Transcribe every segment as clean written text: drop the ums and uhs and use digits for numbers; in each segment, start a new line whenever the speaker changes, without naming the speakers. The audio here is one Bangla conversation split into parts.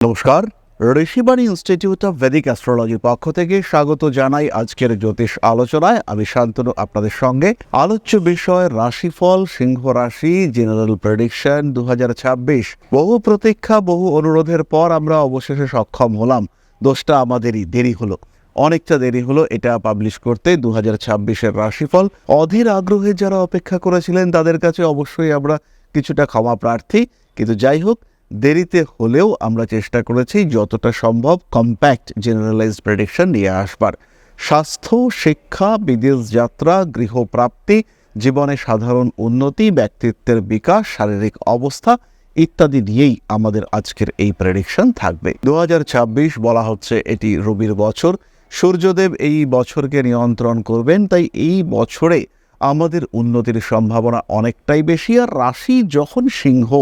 নমস্কার, ঋষিবাণী ইনস্টিটিউট অফ ভেদিক অ্যাস্ট্রোলজির পক্ষ থেকে স্বাগত জানাই আজকের জ্যোতিষ আলোচনায়। আমি শান্তনু আপনাদের সঙ্গে। আলোচ্য বিষয় রাশিফল, সিংহ রাশি জেনারেল প্রেডিকশন 2026। বহু প্রতীক্ষা, বহু অনুরোধের পর আমরা অবশেষে সক্ষম হলাম। দোষটা আমাদেরই, দেরি হলো, অনেকটা দেরি হলো এটা পাবলিশ করতে 2026-এর রাশিফল। অধীর আগ্রহে যারা অপেক্ষা করেছিলেন তাদের কাছে অবশ্যই আমরা কিছুটা ক্ষমা প্রার্থী, কিন্তু যাই হোক, দেরিতে হলেও আমরা চেষ্টা করেছি যতটা সম্ভব কম্প্যাক্ট জেনারেলাইজড প্রেডিকশন নিয়ে আসবার। স্বাস্থ্য, শিক্ষা, বিদেশ যাত্রা, গৃহপ্রাপ্তি, জীবনে সাধারণ উন্নতি, ব্যক্তিত্বের বিকাশ, শারীরিক অবস্থা ইত্যাদি নিয়েই আমাদের আজকের এই প্রেডিকশন থাকবে। 2026 বলা হচ্ছে এটি রবির বছর। সূর্যদেব এই বছরকে নিয়ন্ত্রণ করবেন, তাই এই বছরে আমাদের উন্নতির সম্ভাবনা অনেকটাই বেশি। আর রাশি যখন সিংহ,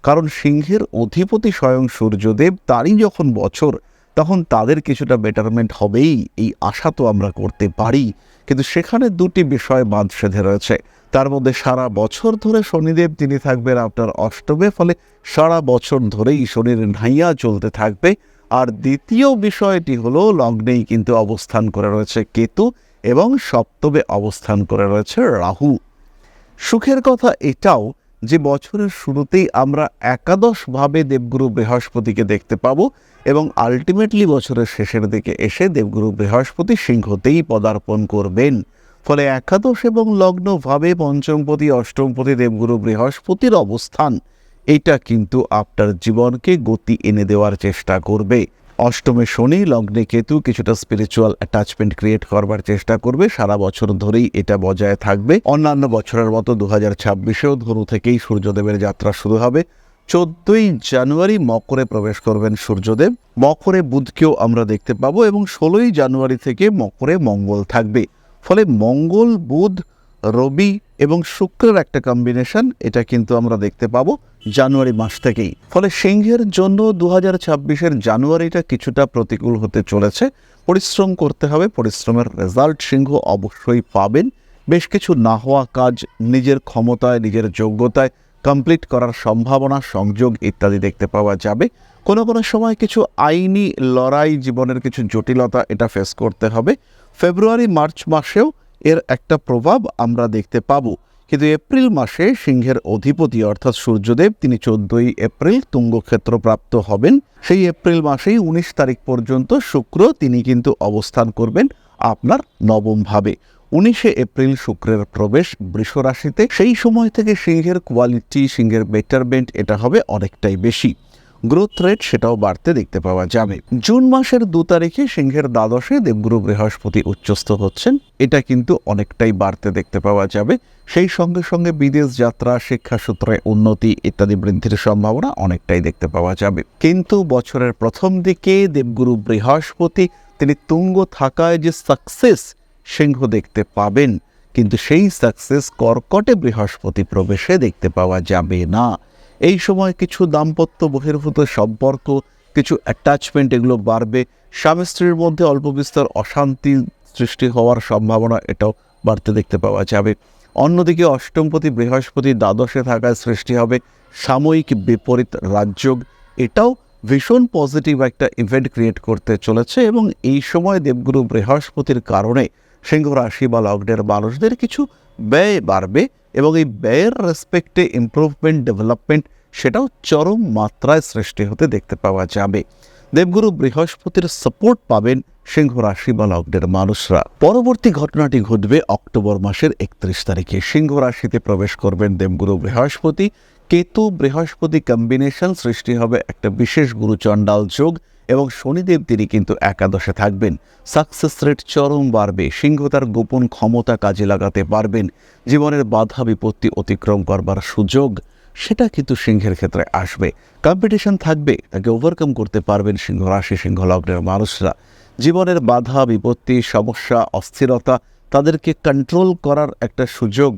কারণ সিংহের অধিপতি স্বয়ং সূর্যদেব, তারই যখন বছর, তখন তাদের কিছুটা বেটারমেন্ট হবেই, এই আশা তো আমরা করতে পারি। কিন্তু সেখানে দুটি বিষয় বাঁধ-সেধে রয়েছে। তার মধ্যে সারা বছর ধরে শনিদেব তিনি থাকবেন আপনার অষ্টমে, ফলে সারা বছর ধরেই শনির ঢাইয়া চলতে থাকবে। আর দ্বিতীয় বিষয়টি হলো লগ্নেই কিন্তু অবস্থান করে রয়েছে কেতু এবং সপ্তমে অবস্থান করে রয়েছে রাহু। সুখের কথা এটাও যে বছরের শুরুতেই আমরা একাদশভাবে দেবগুরু বৃহস্পতিকে দেখতে পাবো এবং আলটিমেটলি বছরের শেষের দিকে এসে দেবগুরু বৃহস্পতি সিংহতেই পদার্পণ করবেন। ফলে একাদশ এবং লগ্নভাবে পঞ্চমপতি, অষ্টমপতি দেবগুরু বৃহস্পতির অবস্থান, এটা কিন্তু আপনার জীবনকে গতি এনে দেওয়ার চেষ্টা করবে। অষ্টমে শনি, লগ্নে কেতু কিছুটা স্পিরিচুয়াল অ্যাটাচমেন্ট ক্রিয়েট করবার চেষ্টা করবে। সারা বছর ধরেই এটা বজায় থাকবে। অন্যান্য বছরের মতো 2026-এও ধনু থেকেই সূর্যদেবের যাত্রা শুরু হবে। 14ই জানুয়ারি মকরে প্রবেশ করবেন সূর্যদেব। মকরে বুধকেও আমরা দেখতে পাবো এবং 16ই জানুয়ারি থেকে মকরে মঙ্গল থাকবে। ফলে মঙ্গল, বুধ, রবি এবং শুক্রের একটা কম্বিনেশন, এটা কিন্তু আমরা দেখতে পাবো জানুয়ারি মাস থেকেই। ফলে সিংহের জন্য 2026-এর জানুয়ারিটা কিছুটা প্রতিকূল হতে চলেছে। পরিশ্রম করতে হবে, পরিশ্রমের রেজাল্ট সিংহ অবশ্যই পাবেন। বেশ কিছু না হওয়া কাজ নিজের ক্ষমতায়, নিজের যোগ্যতায় কমপ্লিট করার সম্ভাবনা, সংযোগ ইত্যাদি দেখতে পাওয়া যাবে। কোনো কোনো সময় কিছু আইনি লড়াই, জীবনের কিছু জটিলতা এটা ফেস করতে হবে। ফেব্রুয়ারি, মার্চ মাসেও এর একটা প্রভাব আমরা দেখতে পাবো। কিন্তু এপ্রিল মাসে সিংহের অধিপতি অর্থাৎ সূর্যদেব তিনি 14ই এপ্রিল তুঙ্গক্ষেত্র প্রাপ্ত হবেন। সেই এপ্রিল মাসেই 19 তারিখ পর্যন্ত শুক্র তিনি কিন্তু অবস্থান করবেন আপনার নবম ভাবে। 19শে এপ্রিল শুক্রের প্রবেশ বৃষ রাশিতে। সেই সময় থেকে সিংহের কোয়ালিটি, সিংহের বেটারমেন্ট এটা হবে অনেকটাই বেশি। গ্রোথ রেট সেটাও বাড়তে দেখতে পাওয়া যাবে। জুন মাসের 2 তারিখে সিংহের দ্বাদশে দেবগুরু বৃহস্পতি উচ্চস্থ হচ্ছেন, এটা কিন্তু অনেকটাই বাড়তে দেখতে পাওয়া যাবে। সেই সঙ্গে সঙ্গে বিদেশ যাত্রা, শিক্ষাসূত্রে উন্নতি ইত্যাদি বৃদ্ধির সম্ভাবনা অনেকটাই দেখতে পাওয়া যাবে। কিন্তু বছরের প্রথম দিকে দেবগুরু বৃহস্পতি তিনি তুঙ্গ থাকায় যে সাকসেস সিংহ দেখতে পাবেন, কিন্তু সেই সাকসেস কর্কটে বৃহস্পতি প্রবেশে দেখতে পাওয়া যাবে না। এই সময় কিছু দাম্পত্য বহির্ভূত সম্পর্ক, কিছু অ্যাটাচমেন্ট এগুলো বাড়বে। স্বামী স্ত্রীর মধ্যে অল্প বিস্তর অশান্তি সৃষ্টি হওয়ার সম্ভাবনা এটাও বাড়তে দেখতে পাওয়া যাবে। অন্যদিকে অষ্টমপতি বৃহস্পতি দ্বাদশে থাকায় সৃষ্টি হবে সাময়িক বিপরীত রাজযোগ, এটাও ভীষণ পজিটিভ একটা ইভেন্ট ক্রিয়েট করতে চলেছে। এবং এই সময় দেবগুরু বৃহস্পতির কারণে সিংহ রাশি বা লগ্নের মানুষদের কিছু ব্যয় বাড়বে এবং এই ব্যয়ের রেসপেক্টে ইমপ্রুভমেন্ট, ডেভেলপমেন্ট সেটাও চরম মাত্রায় সৃষ্টি হতে দেখতে পাওয়া যাবে। দেবগুরু বৃহস্পতির সাপোর্ট পাবেন সিংহ রাশি বা লগ্নের মানুষরা। পরবর্তী ঘটনাটি ঘটবে অক্টোবর মাসের 31 তারিখে। সিংহ রাশিতে প্রবেশ করবেন দেবগুরু বৃহস্পতি। কেতু বৃহস্পতি কম্বিনেশন সৃষ্টি হবে একটা বিশেষ গুরুচণ্ডাল যোগ এবং শনিদেব তিনি কিন্তু একাদশে থাকবেন। সাকসেস রেট চরম বাড়বে। সিংহ তার গোপন ক্ষমতা কাজে লাগাতে পারবেন। জীবনের বাধা বিপত্তি অতিক্রম করবার সুযোগ সেটা কিন্তু সিংহের ক্ষেত্রে আসবে। কম্পিটিশন থাকবে, তাকে ওভারকাম করতে পারবেন সিংহ রাশি, সিংহ লগ্নের মানুষরা। জীবনের বাধা বিপত্তি, সমস্যা, অস্থিরতা তাদেরকে কন্ট্রোল করার একটা সুযোগ,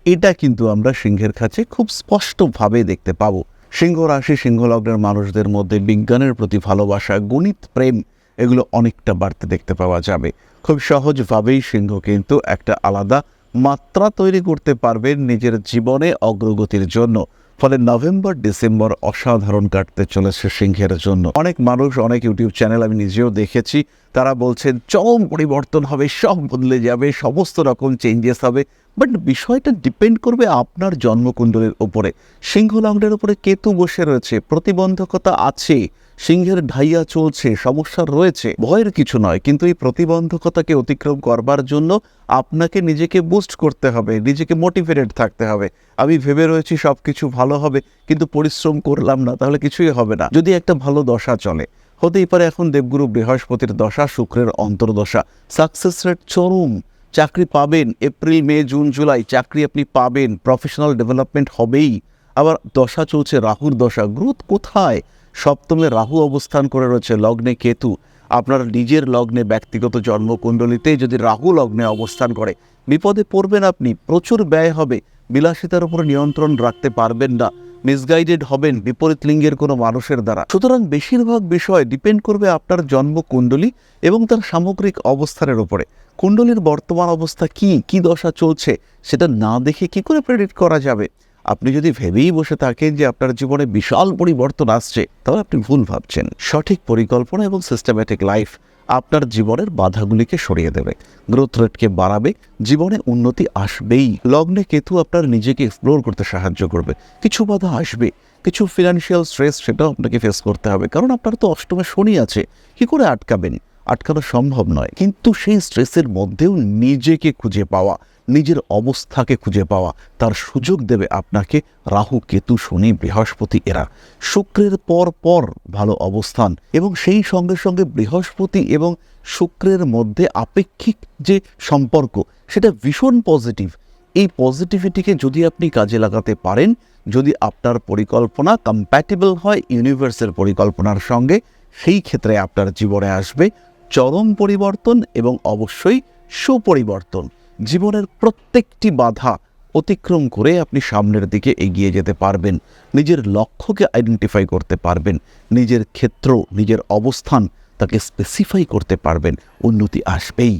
এটা কিন্তু আমরা সিংহের কাছে খুব স্পষ্টভাবে দেখতে পাবো। সিংহ রাশি, সিংহ লগ্নের মানুষদের মধ্যে বিজ্ঞানের প্রতি ভালোবাসা, গণিত প্রেম এগুলো অনেকটা বাড়তে দেখতে পাওয়া যাবে। খুব সহজভাবেই সিংহ কিন্তু একটা আলাদা মাত্রা তৈরি করতে পারবেন নিজের জীবনে অগ্রগতির জন্য। ফলে নভেম্বর ডিসেম্বর অসাধারণ কাটতে চলেছে সিংহের জন্য। অনেক মানুষ, অনেক ইউটিউব চ্যানেল আমি নিজেও দেখেছি, তারা বলছেন চরম পরিবর্তন হবে, সব বদলে যাবে, সমস্ত রকম চেঞ্জেস হবে। বাট বিষয়টা ডিপেন্ড করবে আপনার জন্মকুণ্ডলীর উপরে। সিংহ লগ্নের উপরে কেতু বসে রয়েছে, প্রতিবন্ধকতা আছে, সিংহের ঢাইয়া চলছে, সমস্যা রয়েছে, ভয়ের কিছু নয়। কিন্তু এই প্রতিবন্ধকতাকে অতিক্রম করবার জন্য আপনাকে নিজেকে বুস্ট করতে হবে, নিজেকে মোটিভেটেড থাকতে হবে। আমি ভেবে রয়েছি সব কিছু ভালো হবে, কিন্তু পরিশ্রম করলাম না, তাহলে কিছুই হবে না। যদি একটা ভালো দশা চলে, হতেই পারে এখন দেবগুরু বৃহস্পতির দশা, শুক্রের অন্তর্দশা, সাকসেস রেট চরম, চাকরি পাবেন, এপ্রিল মে জুন জুলাই চাকরি আপনি পাবেন, প্রফেশনাল ডেভেলপমেন্ট হবেই। আবার দশা চলছে রাহুর দশা, গ্রোথ কোথায়? সপ্তমে রাহু অবস্থান করে রয়েছে, লগ্নে কেতু। আপনার নিজের লগ্নে ব্যক্তিগত জন্মকুণ্ডলিতে যদি রাহু লগ্নে অবস্থান করে, বিপদে পড়বেন আপনি, প্রচুর ব্যয় হবে, বিলাসিতার উপর নিয়ন্ত্রণ রাখতে পারবেন না, মিসগাইডেড হবেন বিপরীত লিঙ্গের কোনো মানুষের দ্বারা। সুতরাং বেশিরভাগ বিষয় ডিপেন্ড করবে আপনার জন্মকুণ্ডলী এবং তার সামগ্রিক অবস্থানের উপরে। কুণ্ডলীর বর্তমান অবস্থা কি দশা চলছে, সেটা না দেখে কি করে প্রেডিক্ট করা যাবে? আপনি যদি ভেবেই বসে থাকেন যে আপনার জীবনে বিশাল পরিবর্তন আসছে, তাহলে আপনি ভুল ভাবছেন। সঠিক পরিকল্পনা এবং সিস্টেম্যাটিক লাইফ আপনার জীবনের বাধাগুলিকে সরিয়ে দেবে, গ্রোথ রেটকে বাড়াবে, জীবনে উন্নতি আসবেই। লগ্নে কেতু আপনার নিজেকে এক্সপ্লোর করতে সাহায্য করবে। কিছু বাধা আসবে, কিছু ফিনান্সিয়াল স্ট্রেস, সেটাও আপনাকে ফেস করতে হবে, কারণ আপনার তো অষ্টমে শনি আছে। কি করে আটকাবেন? আটকানো সম্ভব নয়। কিন্তু সেই স্ট্রেসের মধ্যেও নিজেকে খুঁজে পাওয়া, নিজের অবস্থাকে খুঁজে পাওয়া, তার সুযোগ দেবে আপনাকে রাহু কেতু শনি বৃহস্পতি এরা। শুক্রের পর ভালো অবস্থান এবং সেই সঙ্গে সঙ্গে বৃহস্পতি এবং শুক্রের মধ্যে আপেক্ষিক যে সম্পর্ক, সেটা ভীষণ পজিটিভ। এই পজিটিভিটিকে যদি আপনি কাজে লাগাতে পারেন, যদি আপনার পরিকল্পনা কম্প্যাটেবল হয় ইউনিভার্সের পরিকল্পনার সঙ্গে, সেই ক্ষেত্রে আপনার জীবনে আসবে চরম পরিবর্তন এবং অবশ্যই সুপরিবর্তন। জীবনের প্রত্যেকটি বাধা অতিক্রম করে আপনি সামনের দিকে এগিয়ে যেতে পারবেন, নিজের লক্ষ্যকে আইডেন্টিফাই করতে পারবেন, নিজের ক্ষেত্র, নিজের অবস্থান তাকে স্পেসিফাই করতে পারবেন, উন্নতি আসবেই।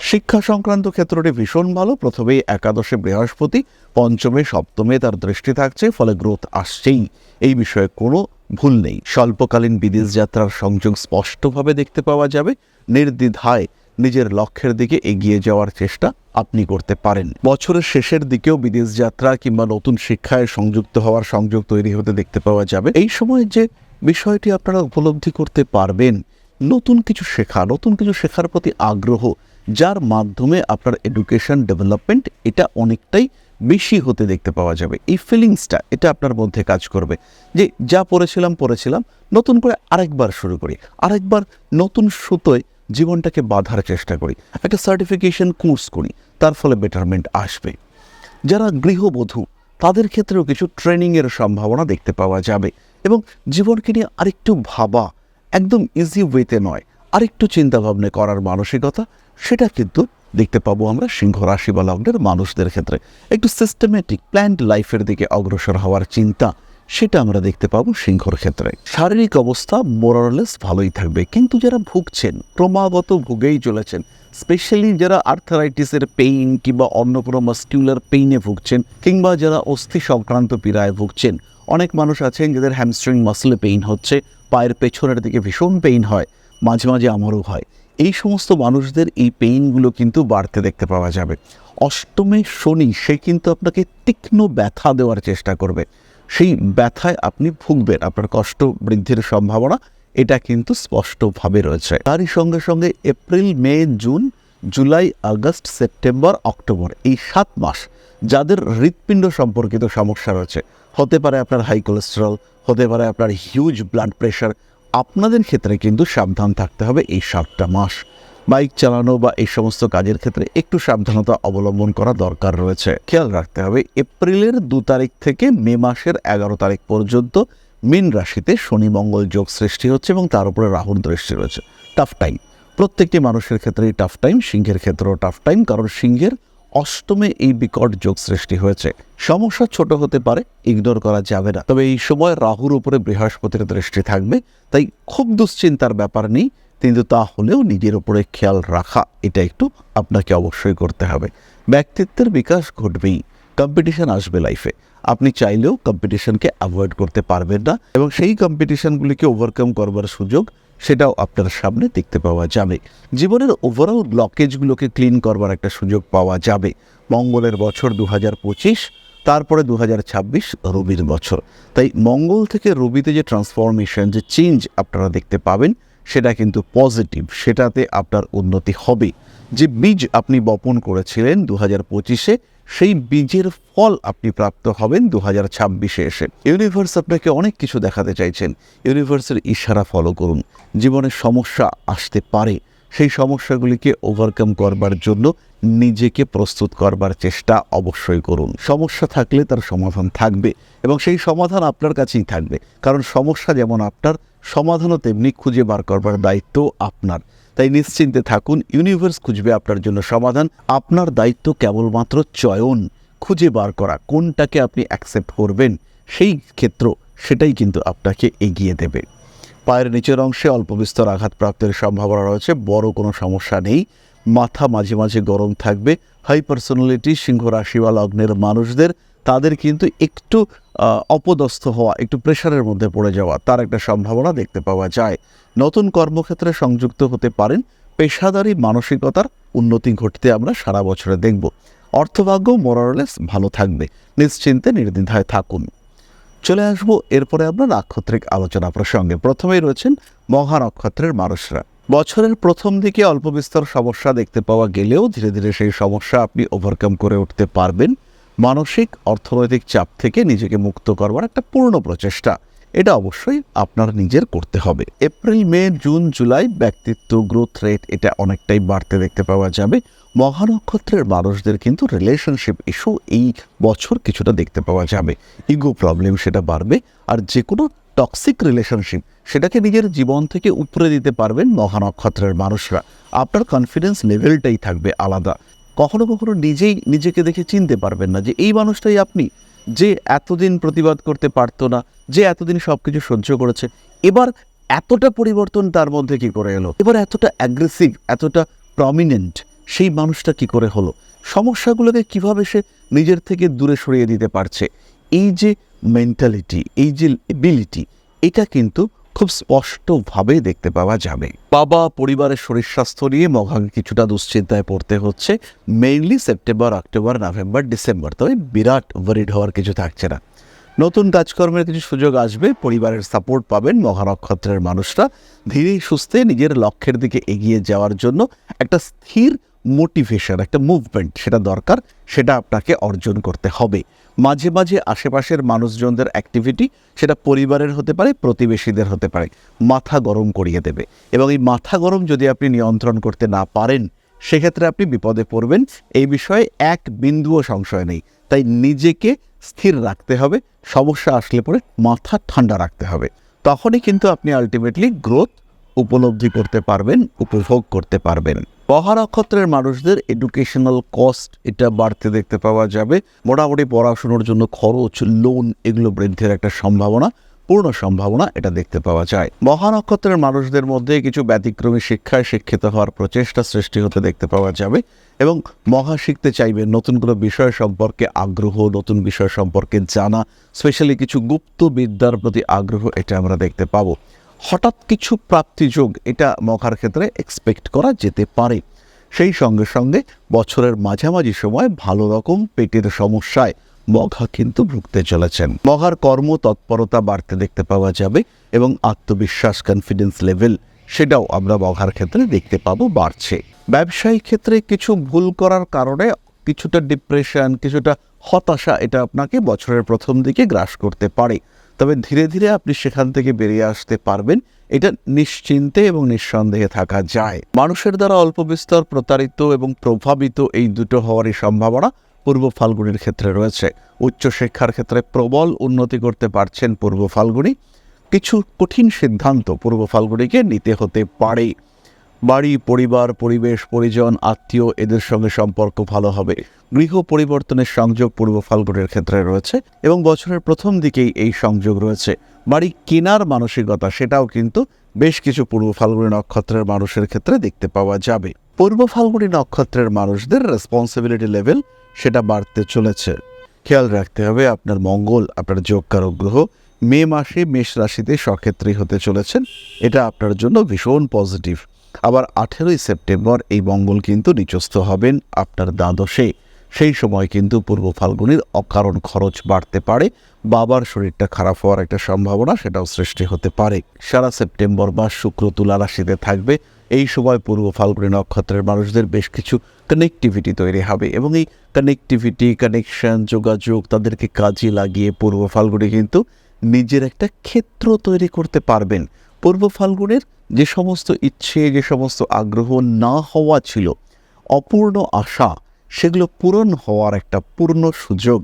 শিক্ষা সংক্রান্ত ক্ষেত্রটি ভীষণ ভালো। প্রথমেই একাদশে বৃহস্পতি, পঞ্চমে সপ্তমে তার দৃষ্টি থাকছে, ফলে গ্রোথ আসছেই, এই বিষয়ে কোনো ভুল নেই। স্বল্পকালীন বিদেশ যাত্রার সংযোগ স্পষ্টভাবে দেখতে পাওয়া যাবে। নির্দ্বিধায় নিজের লক্ষ্যের দিকে এগিয়ে যাওয়ার চেষ্টা আপনি করতে পারেন। বছরের শেষের দিকেও বিদেশ যাত্রা কিংবা নতুন শিক্ষায় সংযুক্ত হওয়ার সংযোগ তৈরি হতে দেখতে পাওয়া যাবে। এই সময় যে বিষয়টি আপনারা উপলব্ধি করতে পারবেন, নতুন কিছু শেখা, নতুন কিছু শেখার প্রতি আগ্রহ, যার মাধ্যমে আপনার এডুকেশন ডেভেলপমেন্ট এটা অনেকটাই বেশি হতে দেখতে পাওয়া যাবে। এই ফিলিংসটা এটা আপনার মধ্যে কাজ করবে যে যা পড়েছিলাম নতুন করে আরেকবার শুরু করি, আরেকবার নতুন সুতোয় জীবনটাকে বাঁধার চেষ্টা করি, একটা সার্টিফিকেশন কোর্স করি, তার ফলে বেটারমেন্ট আসবে। যারা গৃহবধূ, তাদের ক্ষেত্রেও কিছু ট্রেনিংয়ের সম্ভাবনা দেখতে পাওয়া যাবে এবং জীবনকে নিয়ে আরেকটু ভাবা, একদম ইজি ওয়েতে নয়, আরেকটু চিন্তাভাবনা করার মানসিকতা, সেটা কিন্তু দেখতে পাবো আমরা সিংহ রাশি বা লগ্নের মানুষদের ক্ষেত্রে। একটু সিস্টেমেটিক প্ল্যান্ড লাইফের দিকে অগ্রসর হওয়ার চিন্তা, সেটা আমরা দেখতে পাবো সিংহর ক্ষেত্রে। শারীরিক অবস্থা মোরারলেস ভালোই থাকবে, কিন্তু যারা ভুগছেন, ক্রমাগত ভুগেই চলেছেন, স্পেশালি যারা আর্থারাইটিসের পেইন কিংবা অন্য কোনো মাস্কিউলার পেইনে ভুগছেন, কিংবা যারা অস্থি সংক্রান্ত পীড়ায় ভুগছেন, অনেক মানুষ আছেন যাদের হ্যামস্ট্রিং মাসলে পেইন হচ্ছে, পায়ের পেছনের দিকে ভীষণ পেইন হয়, মাঝে মাঝে আমারও হয়। এই সমস্ত মানুষদের এই পেইনগুলো কিন্তু বাড়তে দেখতে পাওয়া যাবে। অষ্টমে শনি, সে কিন্তু আপনাকে তীক্ষ্ণ ব্যথা দেওয়ার চেষ্টা করবে, সেই ব্যথায় আপনি ভুগবেন, আপনার কষ্ট বৃদ্ধির সম্ভাবনা এটা কিন্তু স্পষ্টভাবে রয়েছে। তারই সঙ্গে সঙ্গে April May June July August September October, এই 7 মাস যাদের হৃৎপিণ্ড সম্পর্কিত সমস্যা রয়েছে, হতে পারে আপনার হাই কোলেস্টেরল, হতে পারে আপনার হিউজ ব্লাড প্রেশার, আপনাদের ক্ষেত্রে কিন্তু সাবধান থাকতে হবে এই 7টা মাস। বাইক চালানো বা এই সমস্ত কাজের ক্ষেত্রে একটু সাবধানতা অবলম্বন করা দরকার রয়েছে। খেয়াল রাখতে হবে এপ্রিলের 2 তারিখ থেকে মে মাসের 11 তারিখ পর্যন্ত মীন রাশিতে শনি মঙ্গল যোগ সৃষ্টি হচ্ছে এবং তার উপরে রাহুর দৃষ্টি রয়েছে। টাফ টাইম, প্রত্যেকটি মানুষের ক্ষেত্রেই টাফ টাইম, সিংহের ক্ষেত্রেও টাফ টাইম, কারণ সিংহের অষ্টমে এই বিকট যোগ সৃষ্টি হয়েছে। সমস্যা ছোট হতে পারে, ইগনোর করা যাবে না, তবে এই সময় রাহুর উপরে বৃহস্পতির দৃষ্টি থাকবে, তাই খুব দুশ্চিন্তার ব্যাপার নেই, কিন্তু তা হলেও নিজের উপরে খেয়াল রাখা এটা একটু আপনাকে অবশ্যই করতে হবে। ব্যক্তিত্বের বিকাশ ঘটবেই, কম্পিটিশন আসবে লাইফে, আপনি চাইলেও কম্পিটিশনকে অ্যাভয়েড করতে পারবেন না, এবং সেই কম্পিটিশনগুলিকে ওভারকাম করবার সুযোগ সেটাও আপনার সামনে দেখতে পাওয়া যাবে। জীবনের ওভারঅল ব্লকেজগুলোকে ক্লিন করবার একটা সুযোগ পাওয়া যাবে। মঙ্গলের বছর 2025, তারপরে 2026 রবির বছর। তাই মঙ্গল থেকে রবিতে যে ট্রান্সফরমেশন, যে চেঞ্জ আপনারা দেখতে পাবেন, সেটা কিন্তু পজিটিভ, সেটাতে আপনার উন্নতি হবে। যে বীজ আপনি বপন করেছিলেন 2025-এ, সেই বীজের ফল আপনি প্রাপ্ত হবেন 2026-এ এসে। ইউনিভার্স আপনাকে অনেক কিছু দেখাতে চাইছেন, ইউনিভার্সের ইশারা ফলো করুন। জীবনে সমস্যা আসতে পারে, সেই সমস্যাগুলিকে ওভারকাম করবার জন্য নিজেকে প্রস্তুত করবার চেষ্টা অবশ্যই করুন। সমস্যা থাকলে তার সমাধান থাকবে, এবং সেই সমাধান আপনার কাছেই থাকবে, কারণ সমস্যা যেমন আপনার, সমাধানও তেমনি খুঁজে বার করবার দায়িত্ব আপনার। তাই নিশ্চিন্তে থাকুন, ইউনিভার্স খুঁজবে আপনার জন্য সমাধান। আপনার দায়িত্ব কেবলমাত্র চয়ন, খুঁজে বার করা কোনটাকে আপনি অ্যাকসেপ্ট করবেন, সেই ক্ষেত্র সেটাই কিন্তু আপনাকে এগিয়ে দেবে। পায়ের নিচের অংশে অল্প বিস্তর আঘাতপ্রাপ্তের সম্ভাবনা রয়েছে, বড় কোনো সমস্যা নেই। মাথা মাঝে মাঝে গরম থাকবে। হাই পার্সোনালিটি সিংহ রাশি বা লগ্নের মানুষদের, তাদের কিন্তু একটু অপদস্থ হওয়া, একটু প্রেশারের মধ্যে পড়ে যাওয়া, তার একটা সম্ভাবনা দেখতে পাওয়া যায়। নতুন কর্মক্ষেত্রে সংযুক্ত হতে পারেন। পেশাদারি মানসিকতার উন্নতি ঘটতে আমরা সারা বছরে দেখব। অর্থভাগ্য মোরারলেস ভালো থাকবে, নিশ্চিন্তে নির্দ্বিধায় থাকুন। চলে আসবো এরপরে আমরা নাক্ষত্রিক আলোচনা প্রসঙ্গে। প্রথমেই রয়েছেন মঘা নক্ষত্রের মানুষরা। বছরের প্রথম দিকে অল্প বিস্তর সমস্যা দেখতে পাওয়া গেলেও ধীরে ধীরে সেই সমস্যা আপনি ওভারকাম করে উঠতে পারবেন। মানসিক অর্থনৈতিক চাপ থেকে নিজেকে মুক্ত করবার একটা পূর্ণ প্রচেষ্টা, এটা অবশ্যই আপনার নিজের করতে হবে। এপ্রিল, মে, জুন, জুলাই ব্যক্তিত্ব গ্রোথ রেট এটা অনেকটাই বাড়তে দেখতে পাওয়া যাবে। মঘা নক্ষত্রের মানুষদের কিন্তু রিলেশনশিপ ইস্যু এই বছর কিছুটা দেখতে পাওয়া যাবে। ইগো প্রবলেম সেটা বাড়বে, আর যে কোনো টক্সিক রিলেশনশিপ সেটাকে নিজের জীবন থেকে উপরে দিতে পারবেন মঘা নক্ষত্রের মানুষরা। আপনার কনফিডেন্স লেভেলটাই থাকবে আলাদা। কখনো কখনো নিজেই নিজেকে দেখে চিনতে পারবেন না যে এই মানুষটাই আপনি, যে এতদিন প্রতিবাদ করতে পারতো না, যে এতদিন সব কিছু সহ্য করেছে, এবার এতটা পরিবর্তন তার মধ্যে কি করে এলো, এবার এতটা অ্যাগ্রেসিভ, এতটা প্রমিনেন্ট, সেই মানুষটা কি করে হলো, সমস্যাগুলোকে কিভাবে সে নিজের থেকে দূরে সরিয়ে দিতে পারছে। এই যে মেন্টালিটি, এই যে এবিলিটি, এটা কিন্তু খুব স্পষ্টভাবে দেখতে পাওয়া যাবে। বাবা পরিবারের শরীর স্বাস্থ্য নিয়ে মঘাকে কিছুটা দুশ্চিন্তায় পড়তে হচ্ছে, mainly September, October, November, December. তবে বিরাট ওয়ারিড হওয়ার কিছু থাকছে না। নতুন কাজকর্মের কিছু সুযোগ আসবে, পরিবারের সাপোর্ট পাবেন মঘা নক্ষত্রের মানুষরা। ধীরে সুস্থে নিজের লক্ষ্যের দিকে এগিয়ে যাওয়ার জন্য একটা স্থির মোটিভেশন, একটা মুভমেন্ট সেটা দরকার, সেটা আপনাকে অর্জন করতে হবে। মাঝে মাঝে আশেপাশের মানুষজনদের অ্যাক্টিভিটি, সেটা পরিবারের হতে পারে, প্রতিবেশীদের হতে পারে, মাথা গরম করিয়ে দেবে, এবং এই মাথা গরম যদি আপনি নিয়ন্ত্রণ করতে না পারেন, সেক্ষেত্রে আপনি বিপদে পড়বেন। এই বিষয়ে এক বিন্দুও সংশয় নেই। তাই নিজেকে স্থির রাখতে হবে, সমস্যা আসলে পরে মাথা ঠান্ডা রাখতে হবে, তখনই কিন্তু আপনি আলটিমেটলি গ্রোথ উপলব্ধি করতে পারবেন, উপভোগ করতে পারবেন। মঘা নক্ষত্রের মানুষদের এডুকেশনাল কস্ট এটা বাড়তে দেখতে পাওয়া যাবে। মোটামুটি পড়াশুনোর জন্য খরচ, লোন, এগুলো বৃদ্ধির একটা সম্ভাবনা, পূর্ণ সম্ভাবনা এটা দেখতে পাওয়া যায়। মঘা নক্ষত্রের মানুষদের মধ্যে কিছু ব্যতিক্রমী শিক্ষায় শিক্ষিত হওয়ার প্রচেষ্টা সৃষ্টি হতে দেখতে পাওয়া যাবে, এবং মঘা শিখতে চাইবে, নতুন কোনো বিষয় সম্পর্কে আগ্রহ, নতুন বিষয় সম্পর্কে জানা, স্পেশালি কিছু গুপ্ত বিদ্যার প্রতি আগ্রহ, এটা আমরা দেখতে পাবো। হঠাৎ কিছু প্রাপ্তিযোগ এটা মঘার ক্ষেত্রে এক্সপেক্ট করা যেতে পারে। সেই সঙ্গে সঙ্গে বছরের মাঝামাঝি সময় ভালো রকম পেটের সমস্যায় মঘা কিন্তু ভুগতে চলেছেন। মঘার কর্ম তৎপরতা বাড়তে দেখতে পাওয়া যাবে, এবং আত্মবিশ্বাস, কনফিডেন্স লেভেল সেটাও আমরা মঘার ক্ষেত্রে দেখতে পাবো বাড়ছে। ব্যবসায়িক ক্ষেত্রে কিছু ভুল করার কারণে কিছুটা ডিপ্রেশন, কিছুটা হতাশা এটা আপনাকে বছরের প্রথম দিকে গ্রাস করতে পারে। তবে ধীরে ধীরে আপনি সেখান থেকে বেরিয়ে আসতে পারবেন, এটা নিশ্চিন্তে এবং নিঃসন্দেহে থাকা যায়। মানুষের দ্বারা অল্প বিস্তর প্রতারিত এবং প্রভাবিত এই দুটো হওয়ারই সম্ভাবনা পূর্ব ফাল্গুনির ক্ষেত্রে রয়েছে। উচ্চশিক্ষার ক্ষেত্রে প্রবল উন্নতি করতে পারছেন পূর্ব ফাল্গুনি। কিছু কঠিন সিদ্ধান্ত পূর্ব ফাল্গুনিকে নিতে হতে পারে। বাড়ি, পরিবার, পরিবেশ, পরিজন, আত্মীয়, এদের সঙ্গে সম্পর্ক ভালো হবে। গৃহ পরিবর্তনের সংযোগ পূর্ব ফাল্গুনের ক্ষেত্রে রয়েছে, এবং বছরের প্রথম দিকেই এই সংযোগ রয়েছে। বাড়ি কেনার মানসিকতা সেটাও কিন্তু বেশ কিছু পূর্ব ফাল্গুনী নক্ষত্রের মানুষের ক্ষেত্রে দেখতে পাওয়া যাবে। পূর্ব ফাল্গুনী নক্ষত্রের মানুষদের রেসপন্সিবিলিটি লেভেল সেটা বাড়তে চলেছে। খেয়াল রাখতে হবে আপনার মঙ্গল, আপনার যোগকারক গ্রহ, মে মাসে মেষ রাশিতে সক্ষেত্রী হতে চলেছেন। এটা আপনার জন্য ভীষণ পজিটিভ। আবার 18ই সেপ্টেম্বর এই মঙ্গল কিন্তু নিচস্থ হবেন আপনার দ্বাদশে। সেই সময় কিন্তু পূর্ব ফাল্গুনির অকারণ খরচ বাড়তে পারে, বাবার শরীরটা খারাপ হওয়ার একটা সম্ভাবনা সেটাও সৃষ্টি হতে পারে। সারা সেপ্টেম্বর মাস শুক্র তুলা রাশিতে থাকবে। এই সময় পূর্ব ফাল্গুনী নক্ষত্রের মানুষদের বেশ কিছু কানেক্টিভিটি তৈরি হবে এবং এই কানেক্টিভিটি, কানেকশন, যোগাযোগ তাদেরকে কাজে লাগিয়ে পূর্ব ফাল্গুনি কিন্তু নিজের একটা ক্ষেত্র তৈরি করতে পারবেন। পূর্ব ফাল্গুনের যে সমস্ত ইচ্ছে, যে সমস্ত আগ্রহ না হওয়া ছিল, অপূর্ণ আশা, সেগুলো পূরণ হওয়ার একটা পূর্ণ সুযোগ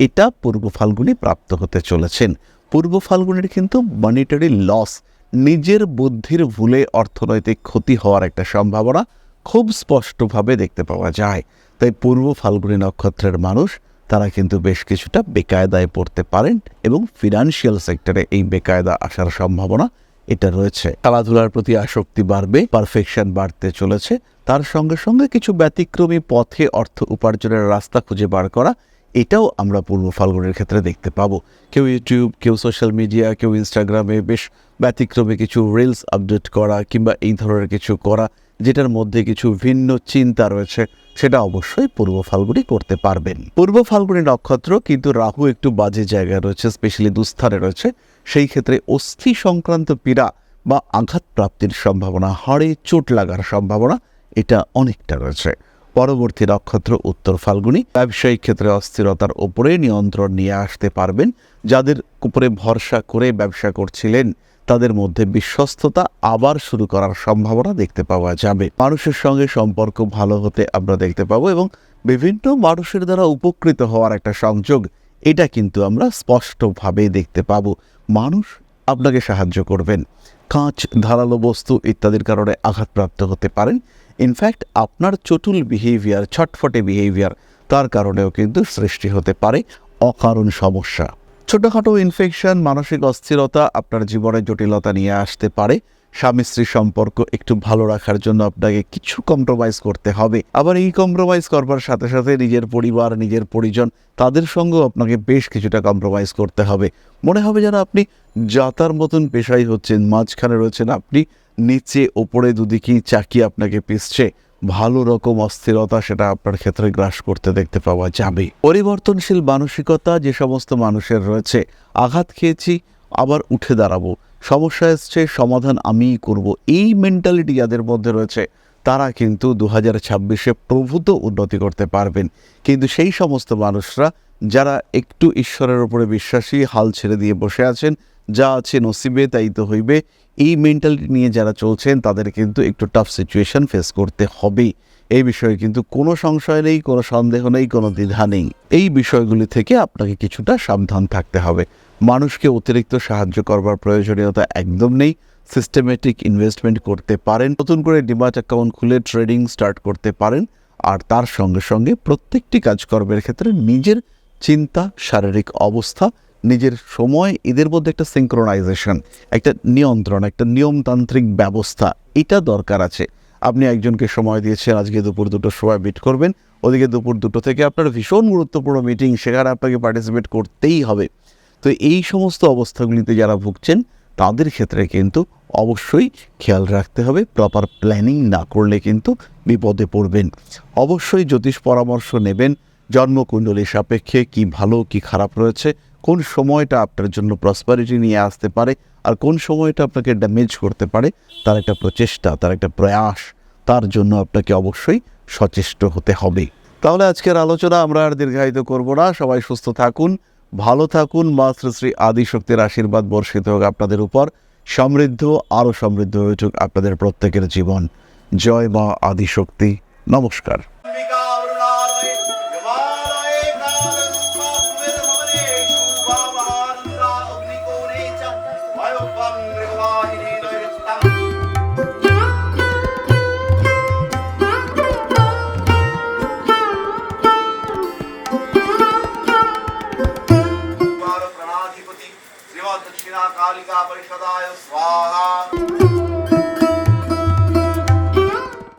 এটা পূর্ব ফাল্গুনি প্রাপ্ত হতে চলেছেন। পূর্ব ফাল্গুনের কিন্তু মনিটারি লস, নিজের বুদ্ধির ভুলে অর্থনৈতিক ক্ষতি হওয়ার একটা সম্ভাবনা খুব স্পষ্টভাবে দেখতে পাওয়া যায়। তাই পূর্ব ফাল্গুনী নক্ষত্রের মানুষ তারা কিন্তু বেশ কিছুটা বেকায়দায় পড়তে পারেন এবং ফিনান্সিয়াল সেক্টরে এই বেকায়দা আসার সম্ভাবনা এটা রয়েছে। খেলাধুলার প্রতি আসক্তি বাড়বে, পারফেকশন বাড়তে চলেছে। তার সঙ্গে সঙ্গে কিছু ব্যতিক্রমী পথে অর্থ উপার্জনের রাস্তা খুঁজে বার করা, এটাও আমরা পূর্ব ফাল্গুনের ক্ষেত্রে দেখতে পাবো। কেউ ইউটিউব, কেউ সোশ্যাল মিডিয়া, কেউ ইনস্টাগ্রামে বেশ ব্যতিক্রমী কিছু রিলস আপডেট করা কিংবা এই ধরনের কিছু করা, যেটার মধ্যে কিছু ভিন্ন চিন্তা রয়েছে, সেটা অবশ্যই পূর্ব ফাল্গুনি করতে পারবেন। পূর্ব ফাল্গুনি নক্ষত্র কিন্তু রাহু একটু বাজে জায়গায় রয়েছে, স্পেশালি দুস্থানে রয়েছে। সেই ক্ষেত্রে অস্থি সংক্রান্ত পীড়া বা আঘাত প্রাপ্তির সম্ভাবনা, হাড়ে চোট লাগার সম্ভাবনা এটা অনেকটা রয়েছে। পরবর্তী নক্ষত্র উত্তর ফাল্গুনি, ব্যবসায়িক ক্ষেত্রে অস্থিরতার ওপরে নিয়ন্ত্রণ নিয়ে আসতে পারবেন। যাদের উপরে ভরসা করে ব্যবসা করছিলেন তাদের মধ্যে বিশ্বস্ততা আবার শুরু করার সম্ভাবনা দেখতে পাওয়া যাবে। মানুষের সঙ্গে সম্পর্ক ভালো হতে আমরা দেখতে পাবো এবং বিভিন্ন মানুষের দ্বারা উপকৃত হওয়ার একটা সংযোগ এটা কিন্তু আমরা স্পষ্টভাবে দেখতে পাবো। মানুষ আপনাকে সাহায্য করবেন, কাঁচ, ধারালো বস্তু ইত্যাদির কারণে আঘাতপ্রাপ্ত হতে পারেন। ইনফ্যাক্ট আপনার চটুল বিহেভিয়ার, ছটফটে বিহেভিয়ার, তার কারণেও কিন্তু সৃষ্টি হতে পারে অকারণ সমস্যা। ছোটোখাটো ইনফেকশন, মানসিক অস্থিরতা আপনার জীবনে জটিলতা নিয়ে আসতে পারে। স্বামী স্ত্রীর সম্পর্ক একটু ভালো রাখার জন্য আপনাকে কিছু কম্প্রোমাইজ করতে হবে। আবার এই কম্প্রোমাইজ করবার সাথে সাথে নিজের পরিবার, নিজের পরিজন, তাদের সঙ্গেও আপনাকে বেশ কিছুটা কম্প্রোমাইজ করতে হবে। মনে হবে যেন আপনি যাতার মতন পেশাই হচ্ছেন, মাঝখানে রয়েছেন আপনি, নিচে ওপরে দুদিকেই চাকি আপনাকে পিষছে। ভালো রকম অস্থিরতা সেটা আপনার ক্ষেত্রে গ্রাস করতে দেখতে পাওয়া যাবে। পরিবর্তনশীল মানসিকতা যে সমস্ত মানুষের রয়েছে, আঘাত খেয়েছি আবার উঠে দাঁড়াবো, সমস্যা এসছে সমাধান আমিই করব, এই মেন্টালিটি যাদের মধ্যে রয়েছে তারা কিন্তু 2026-এ প্রভূত উন্নতি করতে পারবেন। কিন্তু সেই সমস্ত মানুষরা যারা একটু ঈশ্বরের উপরে বিশ্বাসী, হাল ছেড়ে দিয়ে বসে আছেন, যা আছে নসিবে তাই তো হইবে, এই মেন্টালিটি নিয়ে যারা চলছেন তাদের কিন্তু একটু টাফ সিচুয়েশন ফেস করতে হবে। এই বিষয়ে কিন্তু কোনো সংশয় নেই, কোনো সন্দেহ নেই, কোনো দ্বিধা নেই। এই বিষয়গুলি থেকে আপনাকে কিছুটা সাবধান থাকতে হবে। মানুষকে অতিরিক্ত সাহায্য করবার প্রয়োজনীয়তা একদম নেই। সিস্টেমেটিক ইনভেস্টমেন্ট করতে পারেন, নতুন করে ডিম্যাট অ্যাকাউন্ট খুলে ট্রেডিং স্টার্ট করতে পারেন। আর তার সঙ্গে সঙ্গে প্রত্যেকটি কাজকর্মের ক্ষেত্রে নিজের চিন্তা, শারীরিক অবস্থা, নিজের সময়, এদের মধ্যে একটা সিঙ্ক্রোনাইজেশন, একটা নিয়ন্ত্রণ, একটা নিয়মতান্ত্রিক ব্যবস্থা এটা দরকার আছে। আপনি একজনকে সময় দিয়েছেন আজকে দুপুর 2টোর সময় মিট করবেন, ওদিকে দুপুর 2টো থেকে আপনার ভীষণ গুরুত্বপূর্ণ মিটিং, সেখানে আপনাকে পার্টিসিপেট করতেই হবে। তো এই সমস্ত অবস্থাগুলিতে যারা ভুগছেন তাদের ক্ষেত্রে কিন্তু অবশ্যই খেয়াল রাখতে হবে, প্রপার প্ল্যানিং না করলে কিন্তু বিপদে পড়বেন। অবশ্যই জ্যোতিষ পরামর্শ নেবেন, জন্মকুণ্ডলী সাপেক্ষে কি ভালো কি খারাপ রয়েছে, কোন সময়টা আপনার জন্য প্রসপারিটি নিয়ে আসতে পারে আর কোন সময়টা আপনাকে ড্যামেজ করতে পারে, তার একটা প্রচেষ্টা, তার একটা প্রয়াস, তার জন্য আপনাকে অবশ্যই সচেষ্ট হতে হবে। তাহলে আজকের আলোচনা আমরা আর দীর্ঘায়িত করব না। সবাই সুস্থ থাকুন, ভালো থাকুন। মা শ্রী শ্রী আদিশক্তির আশীর্বাদ বর্ষিত হোক আপনাদের উপর, সমৃদ্ধ, আরও সমৃদ্ধ হয়ে উঠুক আপনাদের প্রত্যেকের জীবন। জয় মা আদিশক্তি। নমস্কার।